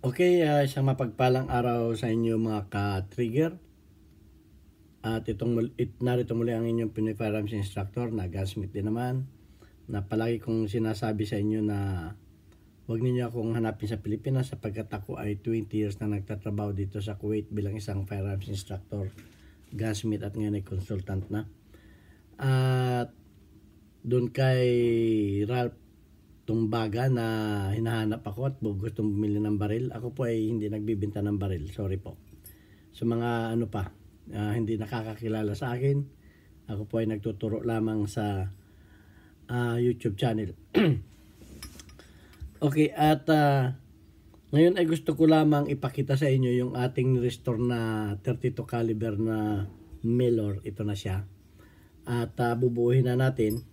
Okay, isang mapagpalang araw sa inyo mga ka-trigger. At narito muli ang inyong Pinoy Firearms Instructor na gunsmith din naman, na palagi kong sinasabi sa inyo na huwag ninyo akong hanapin sa Pilipinas sapagkat ako ay 20 years na nagtatrabaho dito sa Kuwait bilang isang firearms instructor, gunsmith at ngayon ay consultant na. At doon kay Ralph Tumbaga na hinahanap ako at gustong bumili ng baril. Ako po ay hindi nagbibenta ng baril, sorry po. Sa mga hindi nakakakilala sa akin, ako po ay nagtuturo lamang sa YouTube channel. Okay, at ngayon ay gusto ko lamang ipakita sa inyo yung ating restore na 32 caliber na Miller. Ito na siya. At bubuuhin na natin.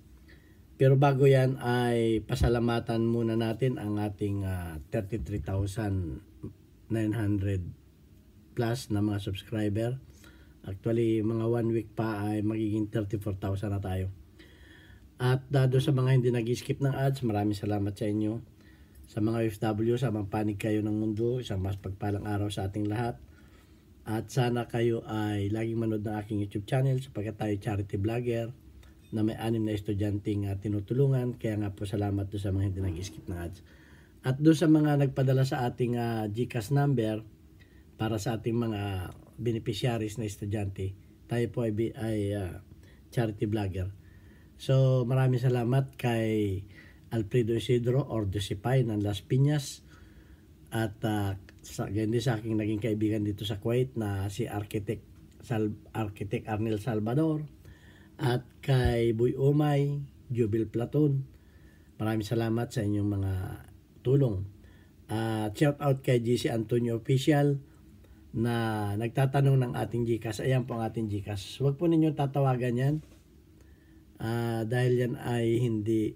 Pero bago yan ay pasalamatan muna natin ang ating 33,900 plus na mga subscriber. Actually, mga 1 week pa ay magiging 34,000 na tayo. At dado sa mga hindi nag-skip ng ads, maraming salamat sa inyo. Sa mga OFW, sa mga panig kayo ng mundo, isang mas pagpalang araw sa ating lahat. At sana kayo ay laging manood ng aking YouTube channel sapagkat tayo charity vlogger na may 6 na estudyanteng tinutulungan. Kaya nga po salamat doon sa mga hindi nag-skip ng ads. At doon sa mga nagpadala sa ating GCash number para sa ating mga beneficiaries na estudyante, tayo po ay charity vlogger. So maraming salamat kay Alfredo Isidro or Dosipay ng Las Piñas at ganyan din sa aking naging kaibigan dito sa Kuwait na si Architect Arnel Salvador at kay Boy Umay, Jubil Platon. Maraming salamat sa inyong mga tulong. Shout out kay GC Antonio Official na nagtatanong ng ating GCash. Ayan po ang ating GCash. Huwag po ninyong tatawagan yan dahil yan ay hindi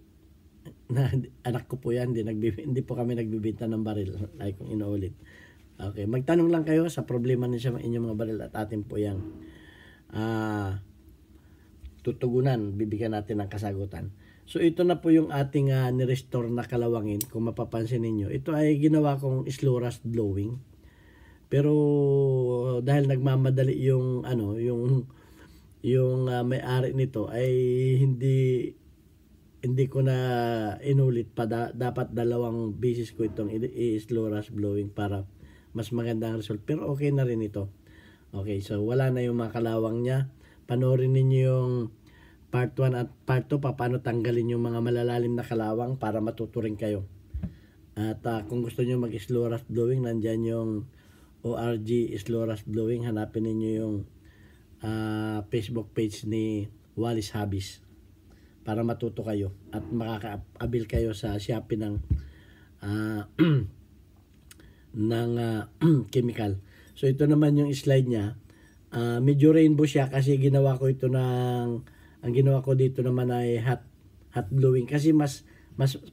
anak ko po yan, hindi po kami nagbibenta ng baril ay kung inuulit. Okay, magtanong lang kayo sa problema niyo sa inyong mga baril at atin po yang tutugunan, bibigyan natin ng kasagutan. So ito na po yung ating ni-restore na kalawangin. Kung mapapansin niyo, ito ay ginawa kong slow rust blowing. Pero dahil nagmamadali yung may-ari nito ay hindi ko na inulit pa. Dapat 2 beses ko itong slow rust blowing para mas magandang result. Pero okay na rin ito. Okay, so wala na yung mga kalawang niya. Panoorin ninyo yung part 1 at part 2 paano tanggalin yung mga malalalim na kalawang para matuto rin kayo. At kung gusto niyo mag-slow rust blowing, nandyan yung ORG slow rust blowing. Hanapin ninyo yung Facebook page ni Wallace Habis para matuto kayo at makaka-avail kayo sa Shopee ng chemical. So ito naman yung slide niya. Medyo rainbow siya kasi ginawa ko ito ang ginawa ko dito naman ay hot blowing kasi mas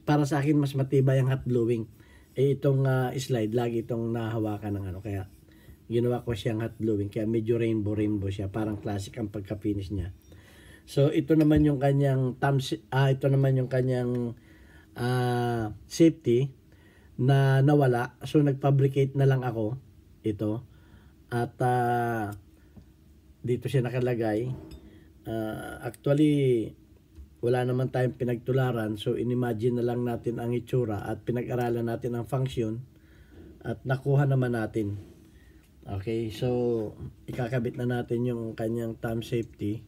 para sa akin mas matibay ang hot blowing. Itong slide lagi itong nahawakan ng kaya ginawa ko siyang hot blowing kaya medyo rainbow siya, parang classic ang pagka-finish niya. So ito naman yung kanyang ito naman yung kanyang safety na nawala. So nag-fabricate na lang ako ito at dito siya nakalagay. Actually wala naman tayong pinagtularan, so inimagine na lang natin ang itsura at pinag-aralan natin ang function at nakuha naman natin. Okay, so ikakabit na natin yung kanyang thumb safety.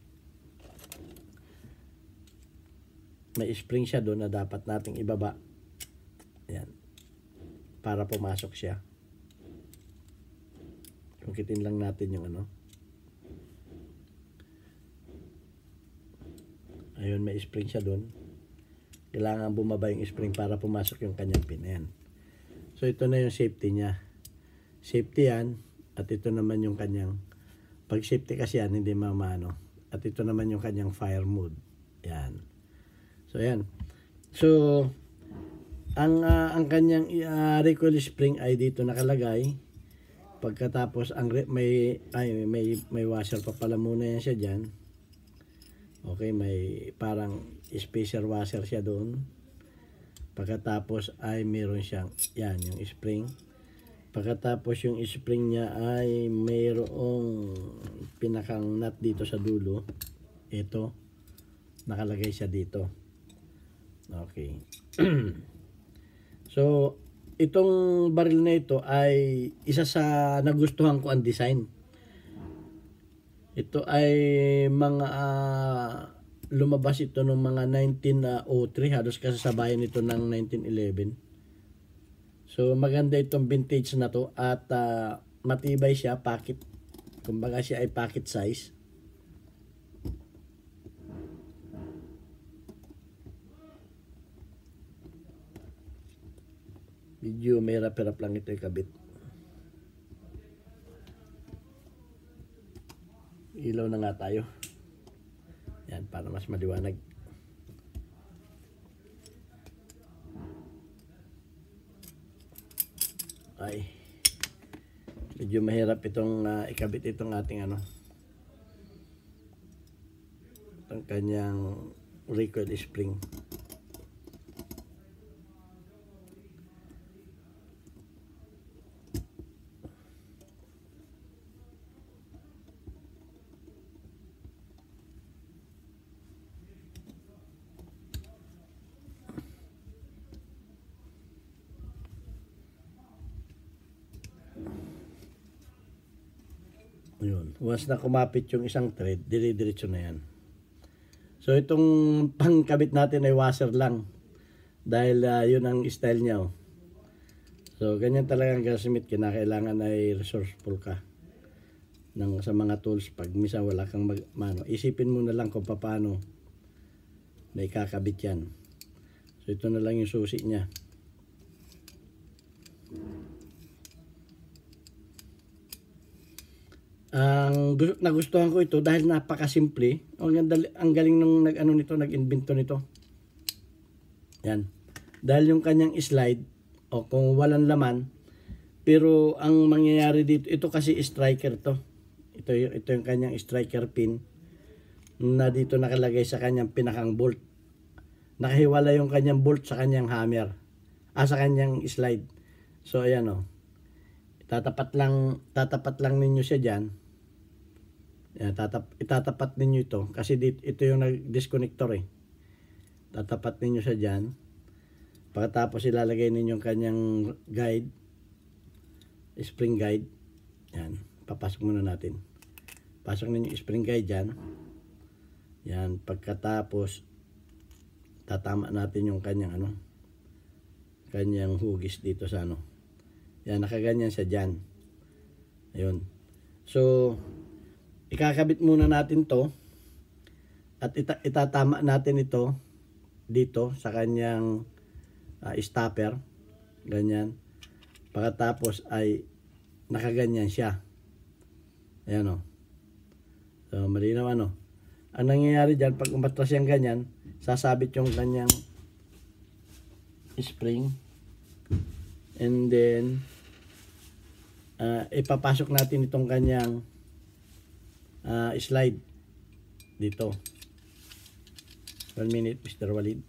May spring siya doon na dapat nating ibaba. Ayan. Para pumasok siya. Kukitin lang natin yung Ayun, may spring siya doon. Kailangan bumaba yung spring para pumasok yung kanyang pin. Ayan. So ito na yung safety niya. Safety yan. At ito naman yung kanyang, pag safety kasi yan, hindi mamano. At ito naman yung kanyang fire mode. Yan. So, yan. So, ang kanyang recoil spring ay dito nakalagay. Pagkatapos, may washer pa pala muna yan siya dyan. Okay, may parang spacer washer siya doon. Pagkatapos ay meron siyang, yan, yung spring. Pagkatapos yung spring niya ay mayroong pinakang nut dito sa dulo. Ito, nakalagay siya dito. Okay. So, itong baril na ito ay isa sa nagustuhan ko ang design. Ito ay mga lumabas ito noong mga 1903, halos kasasabayan ito ng 1911. So maganda itong vintage na to at matibay siya, pocket. Kumbaga siya ay pocket size. Medyo may hirap-hirap lang ito ikabit. Ilaw na nga tayo. Yan, para mas maliwanag. Ay, medyo mahirap itong ikabit itong ating itong kanyang recoil spring. Yun. Once na kumapit yung isang thread, dire-diretso na yan. So itong pangkabit natin ay washer lang. Dahil yun ang style niya. Oh. So ganyan talaga ang gasmit. Kinakailangan ay resourceful ka sa mga tools. Pag misa wala kang isipin mo na lang kung paano na ikakabit yan. So ito na lang yung susi niya. Ang nagustuhan ko ito dahil napakasimple. Ang galing nung nag-invento nito. Yan. Dahil yung kanyang slide o kung walang laman, pero ang mangyayari dito, ito kasi striker to. Ito yung kanyang striker pin na dito nakalagay sa kanyang pinakang bolt. Nakahiwala yung kanyang bolt sa kanyang hammer. Sa kanyang slide. So ayan oh. Tatapat lang ninyo siya diyan. Yan, itatapat ninyo ito kasi ito yung disconnector eh. Tatapat ninyo siya dyan. Pagkatapos ilalagay ninyo yung kanyang guide, spring guide. Yan, papasok muna natin. Pasok ninyo yung spring guide dyan. Yan, pagkatapos tatama natin yung kanyang kanyang hugis dito sa Yan, nakaganyan siya dyan. Ayun. So ikakabit muna natin to at itatama natin ito dito sa kanyang stopper, ganyan. Pagkatapos ay nakaganyan siya. Ayan o. So malinaw Ang nangyayari dyan, pag umatras yung ganyan, sasabit yung kanyang spring and then ipapasok natin itong kanyang slide dito. 1 minute, Mr. Walid.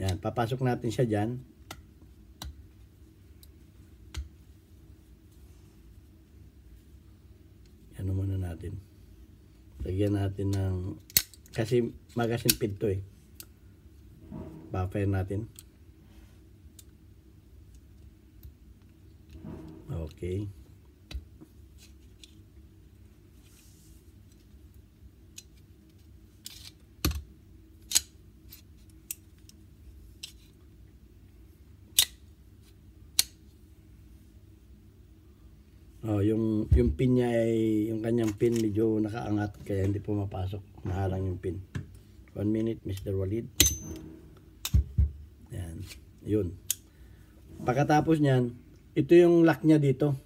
Yan, papasok natin siya dyan. Yan muna natin. Lagyan natin ng, kasi magazine pin to eh. Buffer natin. Okay. Yung pin niya ay, yung kanyang pin medyo nakaangat kaya hindi pumapasok. Naharang yung pin. 1 minute, Mr. Walid. Yan. Yun. Pagkatapos niyan, ito yung lock niya dito.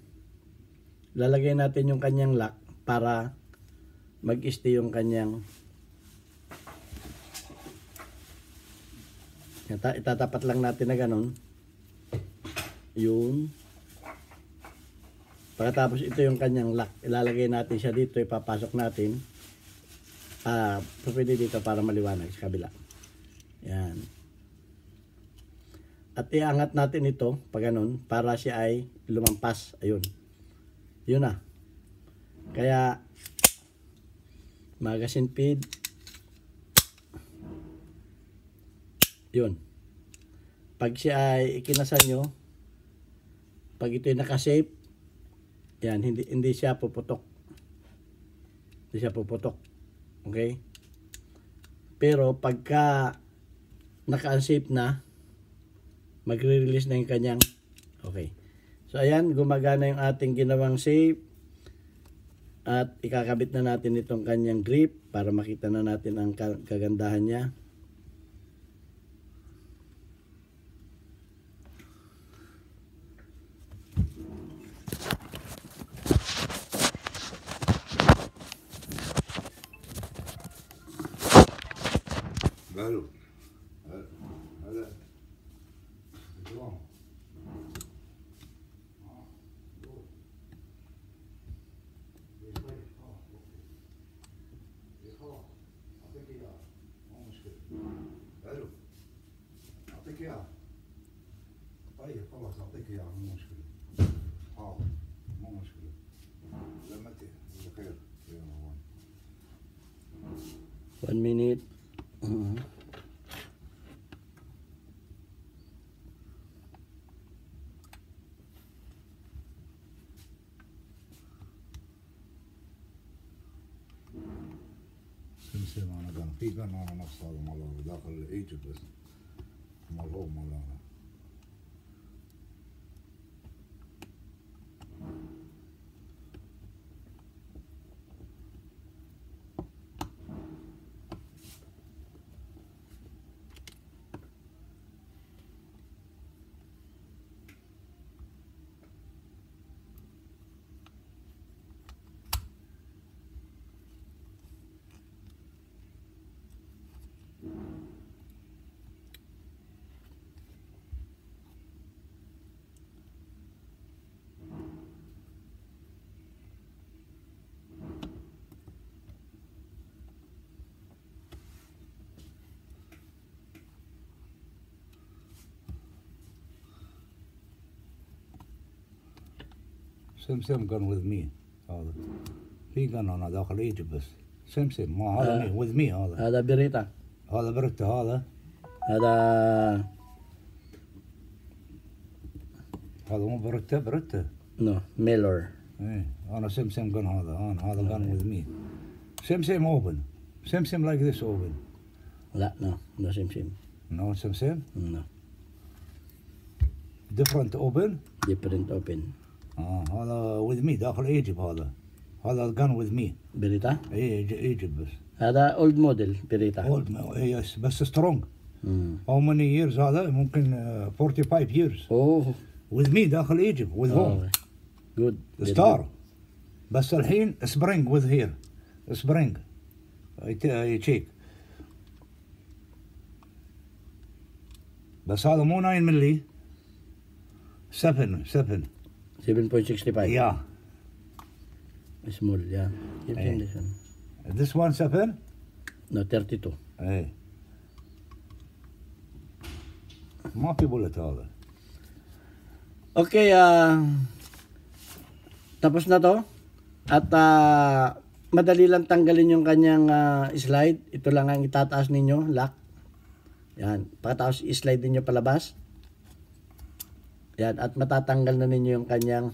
Lalagay natin yung kanyang lock para mag-stay yung kanyang itatapat lang natin na ganun. Yun. Pagkatapos ito yung kanyang lock. Ilalagay natin siya dito. Ipapasok natin. Pwede dito para maliwanag sa kabila. Yan. At iangat natin ito, pag ganun, para siya ay lumampas. Ayun. Yun na. Kaya, magazine feed. Yun. Pag siya ay ikinasan nyo, pag ito ay nakasafe, yan, hindi siya puputok. Hindi siya puputok. Okay? Pero pagka naka-unsafe na, magre-release na yung kanyang, okay. So ayan, gumagana yung ating ginawang safe. At ikakabit na natin itong kanyang grip para makita na natin ang kagandahan niya. Halo. Halo. Bom. أعطيك إياه. طيب خلاص أعطيك إياه مو مشكلة. حاضر مو مشكلة. لما بخير. 1 minute. سمسم أنا كان في كان أنا نفس هذا مال داخل إيجيبت بس مال هو مال أنا. سمسم كان with me هذا في كان أنا داخل إيجيبت بس سمسم ما هذا مي with me هذا هذا بريتا. هذا برتا هذا مو برتا No, Miller. ايه أنا سمسم كان هذا كان with me سمسم open سمسم like this open لا, no سمسم. no سمسم No, different open different open. هذا with me داخل إيجيبت هذا كان with me بريتا. إيه إيجيبت بس هذا old model بريتا. old yes بس strong how many years هذا ممكن 45 years Oh, with me داخل إيجيبت with home good. ستار بس الحين سبرينج with here سبرينج يتشيك بس هذا مو 9 ملي 7 7.65. yeah Small, yeah. Hey. this one 7 No, 32. ايه ما في بولت هذا Okay, tapos na to. At madali lang tanggalin yung kanyang slide. Ito lang ang itataas ninyo, lock. Yan. Pagkatapos i-slide ninyo palabas. Yan. At matatanggal na ninyo yung kanyang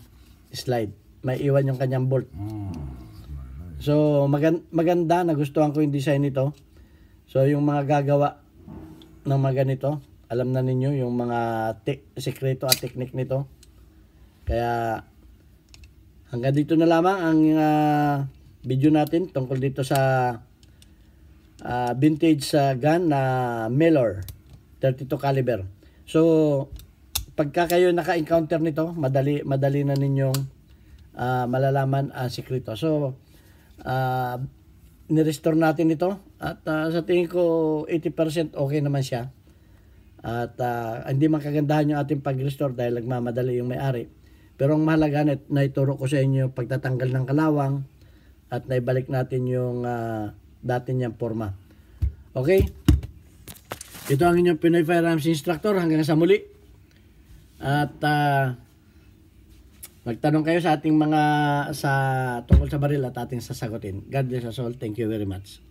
slide. May iwan yung kanyang bolt. So, maganda. Nagustuhan ko yung design nito. So, yung mga gagawa ng mga ganito, alam na ninyo yung mga sekreto at teknik nito. Kaya, hanggang dito na lamang ang video natin tungkol dito sa vintage gun na Miller 32 caliber. So, pagka kayo naka-encounter nito, madali na ninyong malalaman ang sekreto. So, nirestore natin ito at sa tingin ko 80% okay naman siya. At hindi man kagandahan yung ating pag-restore dahil nagmamadali yung may-ari. Pero ang mahalaga na ituro ko sa inyo pagtatanggal ng kalawang at naibalik natin yung dati niyang forma. Okay? Ito ang inyong Pinoy Firearms Instructor. Hanggang sa muli. At magtanong kayo sa ating mga tungkol sa baril at ating sasagutin. God bless us all. Thank you very much.